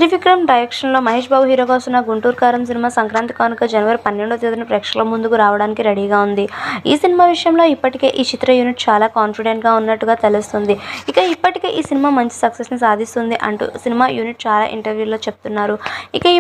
త్రివిక్రమ్ డైరెక్షన్లో మహేష్ బాబు హీరోగా వస్తున్న గుంటూరు కారం సినిమా సంక్రాంతి కానుక జనవరి 12వ తేదీన ప్రేక్షకుల ముందుకు రావడానికి రెడీగా ఉంది. ఈ సినిమా విషయంలో ఇప్పటికే ఈ చిత్ర యూనిట్ చాలా కాన్ఫిడెంట్గా ఉన్నట్టుగా తెలుస్తుంది. ఇప్పటికే ఈ సినిమా మంచి సక్సెస్ని సాధిస్తుంది అంటూ సినిమా యూనిట్ చాలా ఇంటర్వ్యూల్లో చెప్తున్నారు.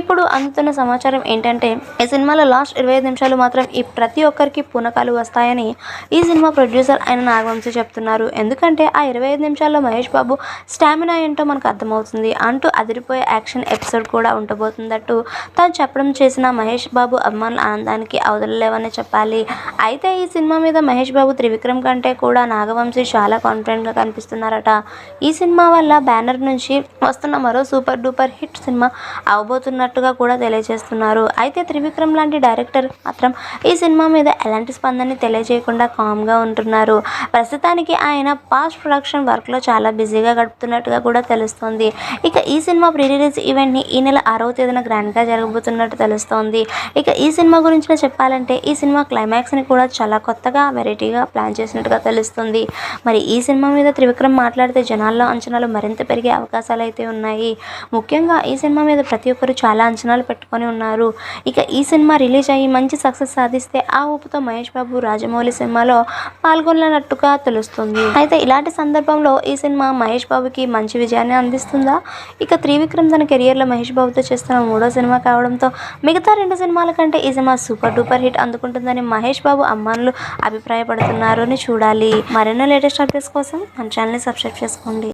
ఇప్పుడు అందుతున్న సమాచారం ఏంటంటే ఈ సినిమాలో లాస్ట్ 25 నిమిషాలు మాత్రం ఈ ప్రతి ఒక్కరికి పూనకాలు వస్తాయని ఈ సినిమా ప్రొడ్యూసర్ అయిన నాగవంశీ చెప్తున్నారు. ఎందుకంటే ఆ 25 నిమిషాల్లో మహేష్ బాబు స్టామినా ఏంటో మనకు అర్థమవుతుంది అంటూ అదిరిపోయే యాక్షన్ ఎపిసోడ్ కూడా ఉండబోతుందట్టు తాను చెప్పడం చేసిన మహేష్ బాబు అభిమానుల ఆనందానికి అవధులేవని చెప్పాలి. అయితే ఈ సినిమా మీద మహేష్ బాబు త్రివిక్రమ్ కంటే కూడా నాగవంశీ చాలా కాన్ఫిడెంట్గా కనిపిస్తున్నారట. ఈ సినిమా వల్ల బ్యానర్ నుంచి వస్తున్న మరో సూపర్ డూపర్ హిట్ సినిమా అవబోతున్నట్టుగా కూడా తెలియజేస్తున్నారు. అయితే త్రివిక్రమ్ లాంటి డైరెక్టర్ మాత్రం ఈ సినిమా మీద ఎలాంటి స్పందనని తెలియజేయకుండా కామ్గా ఉంటున్నారు. ప్రస్తుతానికి ఆయన పాస్ట్ ప్రొడక్షన్ వర్క్లో చాలా బిజీగా గడుపుతున్నట్టుగా కూడా తెలుస్తోంది. ఈ సినిమా ప్రీ రిలీజ్ ఈవెంట్ని ఈ నెల 6వ తేదీన గ్రాండ్గా జరగబోతున్నట్టు తెలుస్తోంది. ఈ సినిమా గురించి చెప్పాలంటే ఈ సినిమా క్లైమాక్స్ని కూడా చాలా కొత్తగా వెరైటీగా ప్లాన్ చేసినట్టుగా తెలుస్తుంది. మరి ఈ సినిమా మీద త్రివిక్రమ్ మాట్లాడితే జనాల్లో అంచనాలు మరింత పెరిగే అవకాశాలు అయితే ఉన్నాయి. ముఖ్యంగా ఈ సినిమా మీద ప్రతి ఒక్కరు చాలా అంచనాలు పెట్టుకొని ఉన్నారు. ఈ సినిమా రిలీజ్ అయ్యి మంచి సక్సెస్ సాధిస్తే ఆ ఊపుతో మహేష్ బాబు రాజమౌళి సినిమాలో పాల్గొననున్నట్టుగా తెలుస్తుంది. అయితే ఇలాంటి సందర్భంలో ఈ సినిమా మహేష్ బాబుకి మంచి విజయాన్ని అందిస్తుందా? త్రివిక్రమ్ తన కెరియర్లో మహేష్ బాబుతో చేస్తున్న 3వ సినిమా కావడంతో మిగతా 2 సినిమాల కంటే ఈ సినిమా సూపర్ డూపర్ హిట్ అందుకుంటుందని మహేష్ బాబు అభిమానులు అభిప్రాయపడుతున్నారు అని చూడాలి. మరెన్నో లేటెస్ట్ అప్డేట్స్ కోసం మన ఛానల్ని సబ్స్క్రైబ్ చేసుకోండి.